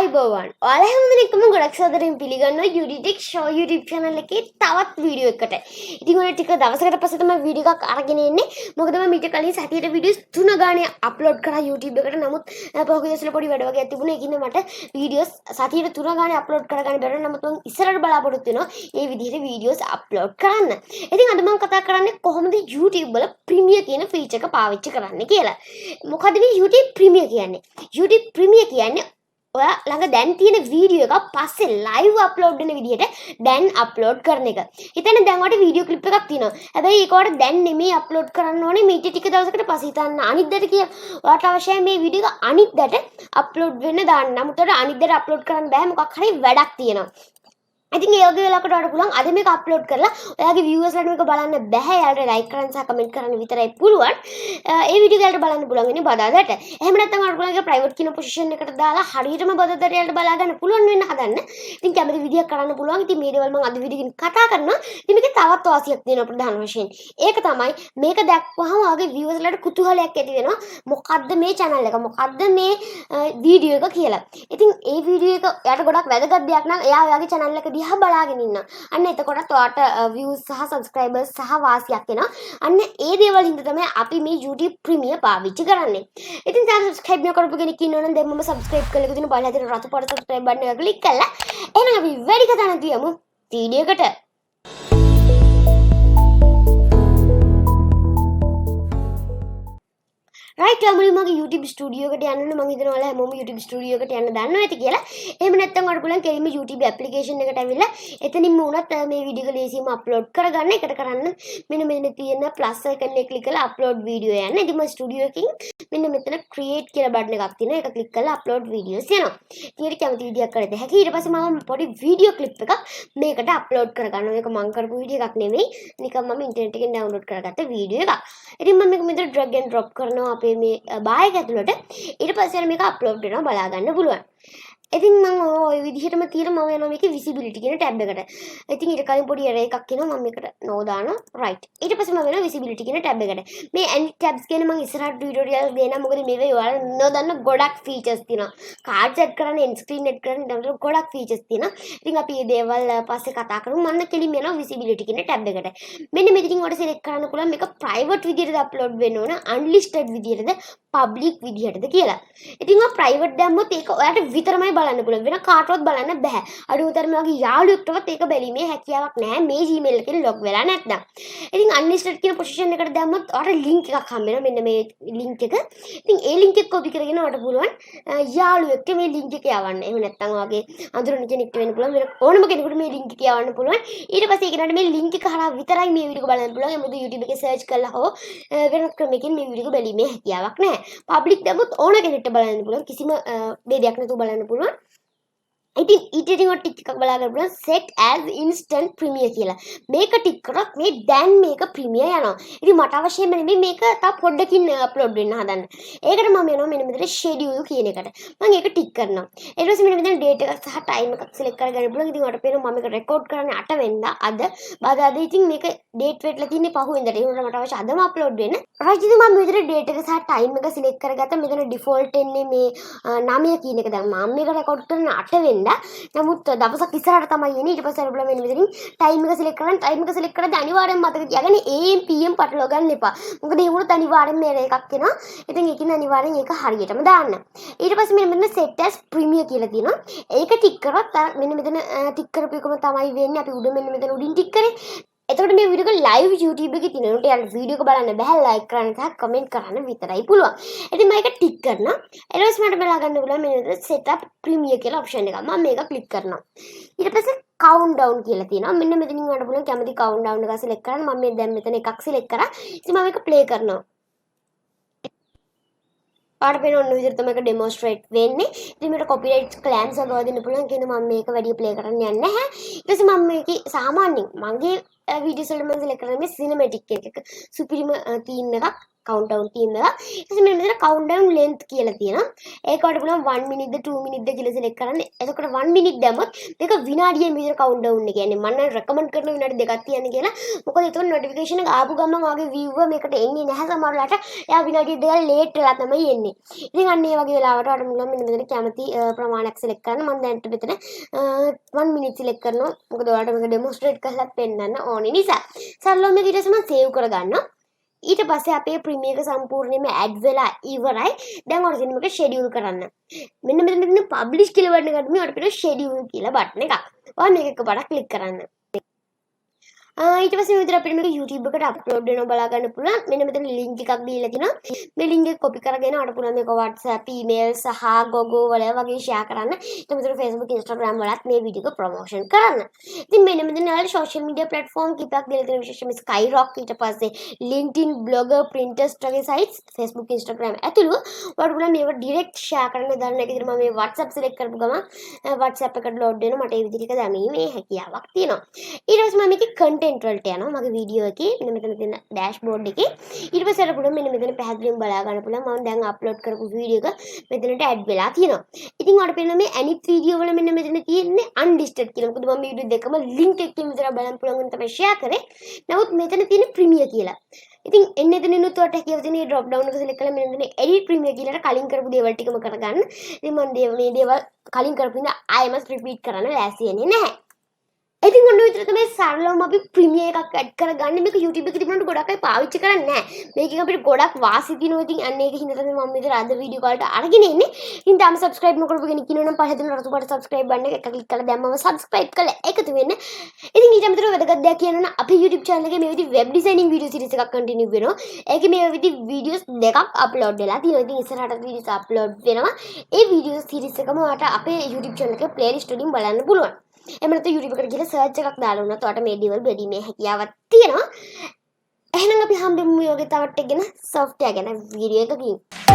ආයිබෝවන් ඔයාලා හැමදෙනෙක්ම ගොඩක් සාදරයෙන් පිළිගන්නවා udtechshow YouTube channel එකේ තවත් වීඩියෝ එකකට. ඉතින් ඔය ටික දවසකට පස්සේ තමයි වීඩියෝ එකක් අරගෙන එන්නේ. මොකද මම ඊට කලින් සතියේ වීඩියෝස් 3 ගානේ අප්ලෝඩ් කරා YouTube එකට. නමුත් පහුගිය දවස්වල පොඩි වැඩ වගේක් තිබුණා. ඒකින්ද මට වීඩියෝස් සතියේ 3 ගානේ අප්ලෝඩ් කරගන්න බැරි වුණා. නමුත් මම ඉස්සරහට බලාපොරොත්තු වෙනවා මේ විදිහට වීඩියෝස් අප්ලෝඩ් කරන්න. ඉතින් අද මම කතා කරන්නේ කොහොමද YouTube වල Premiere කියන ෆීචර් එක පාවිච්චි කරන්න කියලා. මොකද මේ YouTube Premiere කියන්නේ? YouTube Premiere කියන්නේ ඔයා ළඟ දැන් තියෙන වීඩියෝ එකක් පස්සේ ලයිව් අප්ලෝඩ් වෙන විදිහට දැන් අප්ලෝඩ් කරන එක. හිතන්න දැන් ඔයාලට වීඩියෝ ක්ලිප් එකක් තියෙනවා. හැබැයි ඒක ඔයාලට දැන් නෙමෙයි අප්ලෝඩ් කරන්න ඕනේ මේ ටික දවසකට පස්සේ. හිතන්න අනිද්දාට කියලා. ඔයාලට අවශ්‍යයි මේ වීඩියෝ එක අනිද්දාට අප්ලෝඩ් වෙන්න දාන්න. නමුත් ඔයාලට අනිද්දාට අප්ලෝඩ් කරන්න බෑ. මොකක් හරි වැඩක් තියෙනවා. ඉතින් ඒ වගේ වෙලාවකට ඔයාලට පුළුවන් අද මේක අප්ලෝඩ් කරලා ඔයාගේ viewers-ලාට මේක බලන්න බෑ. යාළුවෝ ලයික් කරන්න සහ කමෙන්ට් කරන්න විතරයි පුළුවන්. ඒ වීඩියෝ එක බලන්න පුළුවන් වෙන්නේ බදාදාට. එහෙම නැත්නම් ඔයාලට පුළුවන් ඒක ප්‍රයිවට් කියන පොසිෂන් එකට දාලා හරියටම බදාදාට යාළුවෝ බලා ගන්න පුළුවන් වෙන්න හදන්න. ඉතින් කැමති විදියක් කරන්න පුළුවන්. ඉතින් මේ දේවල් මම අද වීඩියෝ එකකින් කතා කරනවා. ඉතින් මේකේ තවත් වාසියක් තියෙනවා ප්‍රධාන වශයෙන්. ඒක තමයි මේක දැක්වහම ඔයාගේ viewers-ලාට කුතුහලයක් ඇති වෙනවා. මොකද්ද මේ channel එක? මොකද්ද මේ වීඩියෝ එක කියලා. ඉතින් ඒ වීඩියෝ එක එයාට ගොඩක් වැදගත් දෙයක් නම් එයා ඔයාගේ channel එක දිහා බලාගෙන ඉන්න. අන්න එතකොට ඔයාට views සහ subscribers සහ වාසියක් එනවා. අන්න ඒ දේවල් හින්දා තමයි අපි මේ YouTube Premiere පාවිච්චි කරන්නේ. ඉතින් තාම subscribe නොකරපු කෙනෙක් ඉන්නවනම් දැන් මම subscribe කරලා ඉතින් බලලා තියෙන රතු පාට subscribe button එක click කරලා එහෙනම් අපි වැඩි කතා නැතුව යමු වීඩියෝ එකට. right මුලින්ම මගේ YouTube ස්ටුඩියෝ එකට යන්න ඕනේ. මම හිතනවා ඔයාලා හැමෝම YouTube ස්ටුඩියෝ එකට යන්න දන්නවා ඇති කියලා. එහෙම නැත්නම් ඔයාලට පුළුවන් කෙලින්ම YouTube application එකට ඇවිල්ලා එතනින්ම උනත් මේ වීඩියෝ එක ලේසියෙන්ම අප්ලෝඩ් කරගන්න. ඒකට කරන්න මෙන්න මෙතන තියෙන plus icon එක ක්ලික් කරලා upload video යන්න. ඉතින් මම ස්ටුඩියෝ එකකින් මෙන්න මෙතන create කියලා බටන් එකක් තියෙනවා. ඒක ක්ලික් කරලා upload videos යනවා. ඉතින් කැමති වීඩියෝක් කරද හැකි. ඊට පස්සේ මම පොඩි වීඩියෝ clip එකක් මේකට upload කරගන්නවා. මේක මම කරපු වීඩියෝ එකක් නෙමෙයි. නිකන් මම ඉන්ටර්නෙට් එකෙන් download කරගත්ත වීඩියෝ එකක්. ඉතින් මම මේක මෙතන drag and drop කරනවා අපේ මේ බායක ඇතුළට. ඊට පස්සේ මේක අප්ලෝඩ් වෙනවා බලා ගන්න පුළුවන්. ඉතින් මම ওই විදිහටම තියලා මම යනවා මේකේ visibility කියන ටැබ් එකට. ඉතින් ඊට කලින් පොඩි error එකක් එනවා. මම මේකට no දානවා. right. ඊට පස්සේ මම වෙනවා visibility කියන ටැබ් එකට. මේ any tabs කියන මම ඉස්සරහට tutorial දෙන්නම්. මොකද මේකේ ඔයාලා නොදන්න ගොඩක් features තියෙනවා. card set කරන්න, end screen set කරන්න ඊට ගොඩක් features තියෙනවා. ඉතින් අපි මේ දේවල් පස්සේ කතා කරමු. මම කෙලින්ම යනවා visibility කියන ටැබ් එකට. මෙන්න මෙතනින් ඔයාලට select කරන්න පුළුවන් මේක private විදිහටද upload වෙන්න ඕන, unlisted විදිහටද, public විදිහටද කියලා. ඉතින් ඔය private දැම්මොත් ඒක ඔයාලට විතරමයි බලන්න පුළුවන්. වෙන කාටවත් බලන්න බෑ. අඩුතරම වගේ යාළුවෙක්ටවත් ඒක බැලීමේ හැකියාවක් නැහැ මේ Gmail එකෙන් log වෙලා නැත්නම්. ඉතින් unlisted කියන position එකට දැම්මොත් ඔයාලට link එකක් හම්බ වෙනවා. මෙන්න මේ link එක. ඉතින් ඒ link එක copy කරගෙන ඔයාලට පුළුවන් යාළුවෙක්ට මේ link එක යවන්න. එහෙම නැත්නම් ඔයාගේ අඳුරන කෙනෙක්ට වෙන්න පුළුවන්. වෙන ඕනම කෙනෙකුට මේ link එක යවන්න පුළුවන්. ඊට පස්සේ ඒකනට මේ link එක හරහා විතරයි මේ වීඩියෝ එක බලන්න පුළුවන්. ඒ මොකද YouTube එකේ search කරලා හෝ වෙන ක්‍රමයකින් මේ වීඩියෝ එක බැලීමේ හැකියාවක් නැහැ. public දැම්මොත් ඕන කෙනෙක්ට බලන්න පුළුවන්. කිසිම බේදයක් නැතුව බලන්න පුළුවන්. ඉතින් ඊටින් ඔය ටික එකක් බලා ගන්න පුළුවන් set as instant premiere කියලා. මේක ටික් කරොත් මේ දැන් මේක premiere යනවා. ඉතින් මට අවශ්‍යම නෙමෙයි මේක තව පොඩ්ඩකින් අප්ලෝඩ් වෙන්න හදන්න. ඒකට මම යනවා මෙන්න මෙතන schedule කියන එකට. මම ඒක ටික් කරනවා. ඊට පස්සේ මෙන්න මෙතන date එකක් සහ time එකක් select කරගන්න පුළුවන්. ඉතින් ඔයාලට පේනවා මම මේක record කරන්නේ 8 වෙනිදා අද. බදාද ඉතින් මේක date වෙట్లా තියෙන්නේ පහුවෙනිදාට. ඒ වුණාට මට අවශ්‍ය අදම අප්ලෝඩ් වෙන්න. right ඉතින් මම මෙතන date එක සහ time එක select කරගත්තා. මෙතන default එන්නේ මේ 9 කියන එක. දැන් මම මේක record කරන්නේ 8 වෙනිදා. නමුත් දවසක් ඉස්සරහට තමයි එන්නේ. ඊට පස්සේ අපිට මෙන්න මෙතනින් ටයිම් එක සිලෙක්ට් කරන්න. ටයිම් එක සිලෙක්ට් කරද්දී අනිවාර්යෙන්ම මතක තියාගන්න AM PM පටලවා ගන්න එපා. මොකද ඒ වුණොත් අනිවාර්යෙන්ම මේක එකක් එනවා. ඉතින් ඒකින් අනිවාර්යෙන් ඒක හරියටම දාන්න. ඊට පස්සේ මෙන්න මෙතන set as premiere කියලා තියෙනවා. ඒක ටික් කරොත් මෙන්න මෙතන ටික් කරපු එකම තමයි වෙන්නේ. අපි උඩ මෙන්න මෙතන උඩින් ටික් කරේ. එතකොට මේ වීඩියෝ එක live YouTube එකේ තියෙනවා. ඒකට වීඩියෝ එක බලන්න බෑ. like කරන්න සහ comment කරන්න විතරයි පුළුවන්. ඉතින් මම ඒක ටික් කරනවා. ඊට පස්සේ මට බලා ගන්න පුළුවන් මෙන්න setup premiere කියලා option එකක්. මම මේක click කරනවා. ඊට පස්සේ countdown කියලා තියෙනවා. මෙන්න මෙතනින් වලට පුළුවන් කැමති countdown එක select කරන්න. මම මේ දැන් මෙතන එකක් select කරා. ඉතින් මම මේක play කරනවා. පාට පේන ඔන්න විදිහට තමයි ඒක demonstrate වෙන්නේ. ඉතින් මේකට copyright claims වගේ දෙන්න පුළුවන්. කියන මම මේක වැඩි play කරන්න යන්නේ නැහැ. ඊට පස්සේ මම මේකේ සාමාන්‍යයෙන් මගේ වීඩියෝස් වලට මම select කරන්නේ මේ cinematic එක. සුපිරිම theme එකක්. countdown theme එක. ඊට පස්සේ මෙතන countdown length කියලා තියෙනවා. ඒකට පුළුවන් 1 minute ද 2 minute ද කියලා select කරන්න. එතකොට 1 minute දැම්මොත් මේක විනාඩියෙන් විතර countdown එක යන්නේ. මම recommend කරන විනාඩි දෙකක් තියන්න කියලා. මොකද එතකොට notification එක ආපු ගමන් ඔයාගේ viewer මේකට එන්නේ නැහැ සමහරලාට. එයා විනාඩි දෙකක් late වෙලා තමයි එන්නේ. ඉතින් අන්න ඒ වගේ වෙලාවට ඔයාලට මුලින්ම මෙන්න මෙතන කැමති ප්‍රමාණයක් select කරන්න. මම දැන් මෙතන 1 minute select කරනවා. මොකද ඔයාලට මේක demonstrate කරලා පෙන්නන්න ඕනේ නිසා. සරලව මේක ඊට පස්සේ මම save කරගන්නවා. ඊට පස්සේ අපේ ප්‍රීමියර් එක සම්පූර්ණයෙන්ම ඇඩ් වෙලා ඉවරයි. දැන් ඔයාලට තියෙන මේක ෂෙඩියුල් කරන්න. මෙන්න මෙතන තියෙන පබ්ලිෂ් කියලා බටන් එකට මේ ඔයාලට පේන ෂෙඩියුල් කියලා බටන් එකක්. ඔයා මේක එකපාරක් ක්ලික් කරන්න. ඊට පස්සේ විතර අපිට මේක YouTube එකට අප්ලෝඩ් වෙනවා බලා ගන්න පුළුවන්. මෙන්න මෙතන link එකක් දීලා තිනවා. මේ link එක copy කරගෙන ඔයාලට පුළුවන් මේක WhatsApp, email සහ Gogo වල වගේ share කරන්න. ඊට පස්සේ Facebook, Instagram වලත් මේ වීඩියෝ එක promotion කරන්න. ඉතින් මෙන්න මෙතන ඔයාලට social media platform කීපයක් දීලා තියෙන විශේෂයෙන්ම Skyrock, ඊට පස්සේ LinkedIn, Blogger, Pinterest වගේ sites, Facebook, Instagram ඇතුළු ඔයාලට පුළුවන් මේව direct share කරන්න. දාන්න එක විදිහට මම මේ WhatsApp select කරපු ගමන් WhatsApp එකට load වෙනවා. මට ඒ විදිහට දැමීමේ හැකියාවක් තියෙනවා. ඊට පස්සේ මම මේකේ content වලට යනවා මගේ වීඩියෝ එකේ මෙන්න මෙතන තියෙන ඩෑෂ්බෝඩ් එකේ ඊට පස්සේ අර පුළුවන් මෙන්න මෙතන පැහැදිලිවම බලා ගන්න පුළුවන් මම දැන් අප්ලෝඩ් කරපු වීඩියෝ එක මෙතනට ඇඩ් වෙලා තියෙනවා. ඉතින් ඔයාලට පේනවා මේ අනිත් වීඩියෝ වල මෙන්න මෙතන තියෙන්නේ unlisted කියලා. මොකද මම වීඩියෝ දෙකම link එකකින් විතර බලන්න පුළුවන් වෙන තමයි share කරේ. නමුත් මෙතන තියෙන ප්‍රීමියර් කියලා. ඉතින් එන්නේ එතනිනුත් ඔයාලට හැකියාව තියෙන මේ drop down එක select කරලා මෙන්න මෙතන edit ප්‍රීමියර් කියලා කලින් කරපු දේවල් ටිකම කරගන්න. ඉතින් මම මේ දේවල් කලින් කරපු ඉඳන් ආයෙමත් repeat කරන්න ලෑස්ති වෙන්නේ නැහැ. ඉතින් ඔන්න විතර තමයි සරලවම අපි ප්‍රීමියර් එකක් ඇඩ් කරගන්නේ. මේක YouTube එකේ තිබුණාට ගොඩක් අය පාවිච්චි කරන්නේ නැහැ. මේකෙන් අපිට ගොඩක් වාසි දිනවා. ඉතින් අන්න ඒක හින්දා තමයි මම මෙතන අද වීඩියෝ කාලට අරගෙන ඉන්නේ. ඉතින් තාම subscribe නොකරපු කෙනෙක් ඉන්නවනම් පහළ දෙන රතු පාට subscribe බටන් එක ක්ලික් කරලා දැම්මම subscribe කරලා එකතු වෙන්න. ඉතින් ඊට අමතරව වැදගත් දෙයක් කියනවා නම් අපේ YouTube channel එකේ මේ විදිහ web designing video series එකක් continue වෙනවා. ඒකේ මේ විදිහ videos දෙකක් upload වෙලා තියෙනවා. ඉතින් ඉස්සරහට videos upload වෙනවා. ඒ video series එකම ඔයාලට අපේ YouTube channel එකේ playlist වලින් බලන්න පුළුවන්. එහෙම නැත්නම් YouTube එකට ගිහලා search එකක් දාලා වුණත් ඔයාලට මේ දේවල් බැලීමේ හැකියාවක් තියෙනවා. එහෙනම් අපි හම්බෙමු මේ වගේ තවත් එකගෙන software ගැන වීඩියෝ එකකින්.